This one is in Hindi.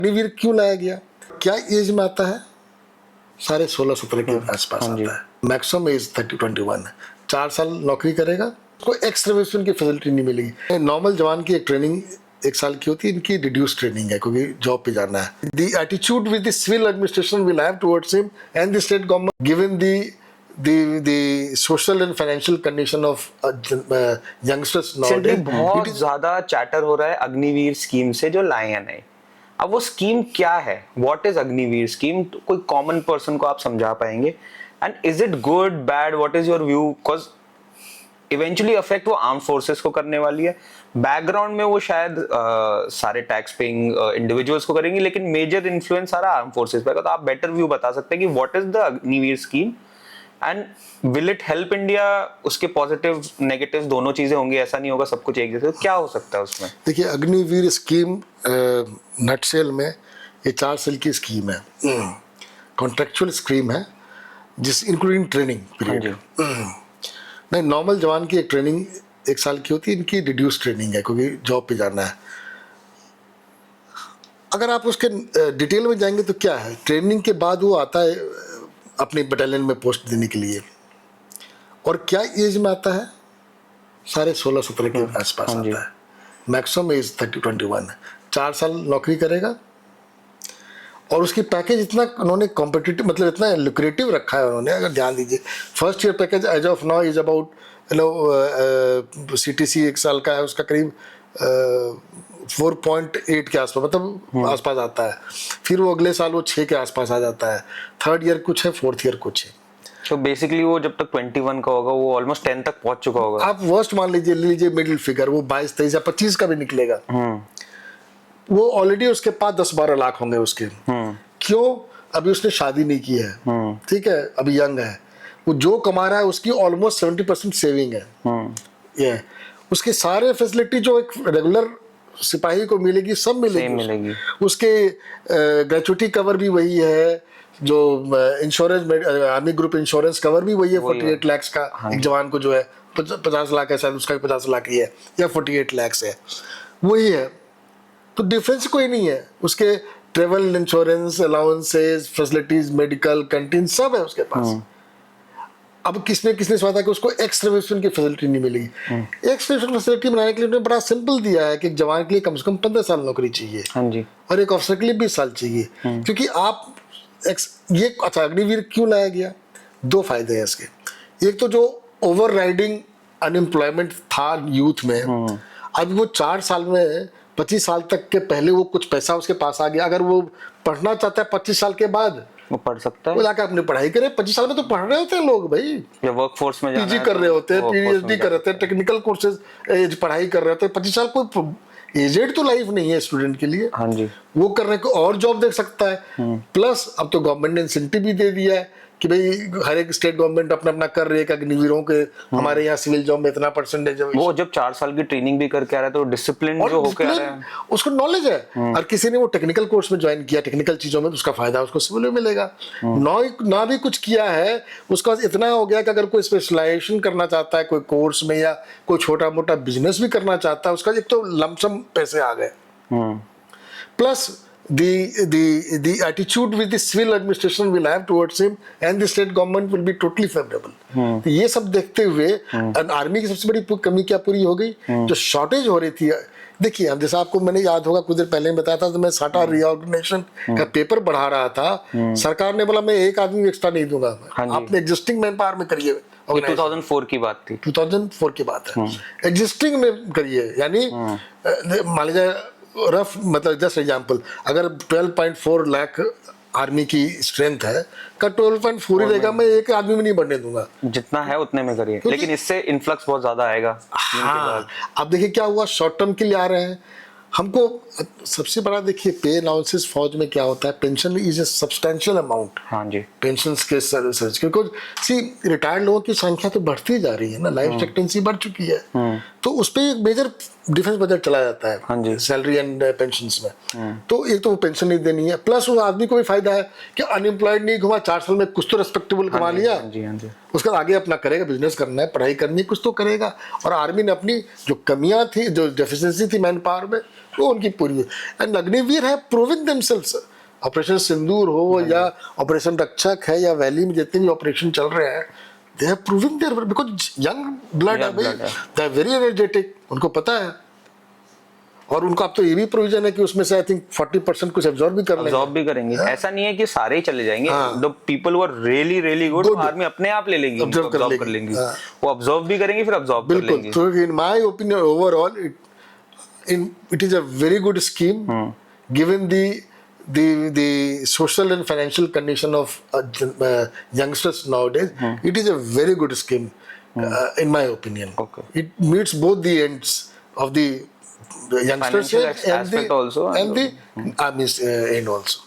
अग्निवीर क्यों लाया गया? क्या एज में आता है? सारे 16-17 के आसपास आता है। मैक्सिमम एज 30-21 है। 4 साल नौकरी करेगा, उसको एक्स्ट्रा रिजर्वेशन की फैसिलिटी नहीं मिलेगी। नॉर्मल जवान की एक ट्रेनिंग 1 साल की होती है, इनकी रिड्यूस ट्रेनिंग है क्योंकि जॉब पे जाना है। The attitude with the civil administration will have towards him and the state government given the social and financial condition of youngsters nowadays। बहुत ज्यादा चैटर हो रहा है अग्निवीर स्कीम से जो लाए हैं नहीं। अब वो स्कीम क्या है? What is Agniveer scheme? कोई कॉमन पर्सन को आप समझा पाएंगे? And is it good, bad? What is your view? Because eventually affect वो आर्म फोर्सेस को करने वाली है। बैकग्राउंड में वो शायद सारे टैक्स पेइंग इंडिविजुअल्स को करेंगी, लेकिन मेजर इन्फ्लुएंस सारा आर्म फोर्सेस पे। तो आप बेटर व्यू बता सकते हैं कि what is the Agniveer scheme and will it help India? उसके पॉजिटिव नेगेटिव दोनों चीजें होंगी, ऐसा नहीं होगा सब कुछ एक जैसे। तो क्या हो सकता है उसमें? देखिए, अग्निवीर स्कीम नटसेल में ये 4 साल की स्कीम है, कॉन्ट्रेक्चुअल स्कीम है, जिस इंक्लूडिंग ट्रेनिंग पीरियड। नहीं, नॉर्मल जवान की एक ट्रेनिंग 1 साल की होती है, इनकी रिड्यूस ट्रेनिंग है क्योंकि जॉब पे जाना है। अगर आप उसके डिटेल में जाएंगे तो क्या है, ट्रेनिंग के बाद वो आता है अपने बटालियन में पोस्ट देने के लिए। और क्या एज में आता है? सारे 16-17 के आसपास आता है। मैक्सिमम एज 30-21 है। 4 साल नौकरी करेगा और उसकी पैकेज इतना उन्होंने कॉम्पिटिटिव, मतलब इतना लुक्रेटिव रखा है उन्होंने। अगर ध्यान दीजिए, first year package as of now is about CTC 1 साल का है, उसका करीब 4.8 के आसपास, मतलब आसपास आता है। फिर वो अगले साल वो 6 के आसपास आ जाता है। थर्ड ईयर कुछ है, फोर्थ ईयर कुछ है। तो बेसिकली वो जब तक 21 का होगा वो ऑलमोस्ट 10 तक पहुंच चुका होगा। आप वर्स्ट मान लीजिए मिडिल फिगर, वो 22, 23 या 25 का भी निकलेगा। वो ऑलरेडी उसके पास 10-12 लाख होंगे उसके। क्यों? अभी उसने शादी नहीं की है, ठीक है, अभी यंग है। वो जो कमा रहा है उसकी ऑलमोस्ट 70% सेविंग है। ये उसके सारे फैसिलिटी जो एक रेगुलर सिपाही को मिलेगी, सब मिलेगी। उसके ग्रेचुइटी कवर भी वही है, जो insurance, army group insurance cover भी वही है, 48 लाख का। एक जवान को जो है 50 लाख है, शायद उसका भी 50 लाख ही है, या 48 लाख है, वही है। तो डिफरेंस कोई नहीं है। उसके travel insurance, allowances, facilities, medical, canteen सब है उसके पास। अब किसने सोचा कि उसको एक्स रिजर्वेशन की फैसिलिटी नहीं मिलेगी। एक्स रिजर्वेशन फैसिलिटी बनाने के लिए उन्होंने बड़ा सिंपल दिया है कि एक जवान के लिए कम से कम 15 साल नौकरी चाहिए। हाँ जी। और एक ऑफिसर के लिए 20 साल चाहिए। क्योंकि आप ये अच्छा, अग्निवीर क्यों लाया गया? 2 फायदे हैं इसके। एक तो जो ओवर राइडिंग अनएम्प्लॉयमेंट था यूथ में, अब वो 4 साल में 25 साल तक के पहले वो कुछ पैसा उसके पास आ गया। अगर वो पढ़ना चाहता है 25 साल के बाद, वो पढ़ सकता है, वो जाकर अपनी पढ़ाई करे। 25 साल में तो पढ़ रहे होते हैं लोग भाई, या वर्क फोर्स में पीजी कर रहे होते हैं, PhD कर रहे हैं, टेक्निकल कोर्सेज पढ़ाई कर रहे होते हैं। 25 साल कोई एजेड तो लाइफ नहीं है स्टूडेंट के लिए। हाँ जी। वो करने को और जॉब देख सकता है। प्लस अब तो गवर्नमेंट ने इंसेंटिव भी दे दिया है कि भाई हर एक स्टेट गवर्नमेंट अपना अपना कर रही है कि अग्निवीरों के हमारे यहाँ सिविल जॉब में इतना परसेंटेज है। वो जब 4 साल की ट्रेनिंग भी करके आ रहा है तो डिसिप्लिन जो होकर आ रहा है, उसको नॉलेज है। और किसी ने वो टेक्निकल कोर्स में ज्वाइन किया, टेक्निकल चीजों में, तो उसका फायदा उसको सिविल में मिलेगा। ना भी कुछ किया है, उसका इतना हो गया कि अगर कोई स्पेशलाइजेशन करना चाहता है कोई कोर्स में, या कोई छोटा मोटा बिजनेस भी करना चाहता है, उसका एक तो लमसम पैसे आ गए। Plus the attitude with the civil administration will have towards him and the state government will be totally favorable। तो ये सब देखते हुए आर्मी की सबसे बड़ी कमी क्या पूरी हो गई? जो शॉर्टेज हो रही थी। देखिए, अब जैसा आपको मैंने याद होगा कुछ देर पहले बताया था, तो मैं साटा रीऑर्गेनाइजेशन का पेपर बढ़ा रहा था। सरकार ने बोला मैं एक आदमी एक्स्ट्रा नहीं दूंगा, आपने एग्जिस्टिंग मैन पावर में करिए। 2004 की बात थी, 2004 की बात है। एग्जिस्टिंग में करिए, यानी मान लीजिए रफ, मतलब जस्ट एग्जांपल, अगर 12.4 लाख आर्मी की स्ट्रेंथ है का 12.4 ही रहेगा, मैं एक आदमी में नहीं बढ़ने दूंगा। जितना है उतने में करिए, लेकिन इससे इन्फ्लक्स बहुत ज्यादा आएगा। हाँ, अब देखिए क्या हुआ, शॉर्ट टर्म के लिए आ रहे हैं हमको। सबसे बड़ा देखिए, पे अलाउंसेस फौज में क्या होता है, pension is a substantial amount. हाँ जी। पेंशन के सर्विस, क्योंकि सी रिटायर्ड लोगों की संख्या तो बढ़ती जा रही है ना, लाइफ एक्सपेक्टेंसी बढ़ चुकी है, तो उस पर एक मेजर डिफेंस बजट चला जाता है। हाँ जी। सैलरी एंड पेंशन में। तो एक तो वो पेंशन नहीं देनी है, प्लस उस आदमी को भी फायदा है कि अनएम्प्लॉयड नहीं घुमा, 4 साल में कुछ तो रेस्पेक्टेबल कमा लिया, उसके बाद आगे अपना करेगा, बिजनेस करना है, पढ़ाई करनी है, कुछ तो करेगा। और आर्मी ने अपनी जो कमियां थी, जो डेफिशिएंसी थी मैन पावर में, वो उनकी पूरी। एंड अग्निवीर है प्रूविंग देमसेल्व्स। ऑपरेशन सिंदूर हो या ऑपरेशन रक्षक है या वैली में जितने भी ऑपरेशन चल रहे हैं, they are proving there, because young blood है भाई, दे आर वेरी एनर्जेटिक, उनको पता है। और उनको अब तो ये भी प्रोविजन है कि उसमें से आई थिंक 40% कुछ एब्जॉर्ब भी कर लेंगे। एब्जॉर्ब भी करेंगे, ऐसा नहीं है कि सारे ही चले जाएंगे। The people who are really really good, army अपने आप ले लेंगी, एब्जॉर्ब कर लेंगी, वो एब्जॉर्ब भी करेंगे फिर एब्जॉर्ब कर लेंगे। बिल्कुल। तो in my opinion overall it is a very good scheme given the social and financial condition of youngsters nowadays. It is a very good scheme in my opinion. Okay. It meets both the ends of the youngsters Financial aspect also and the army's end also.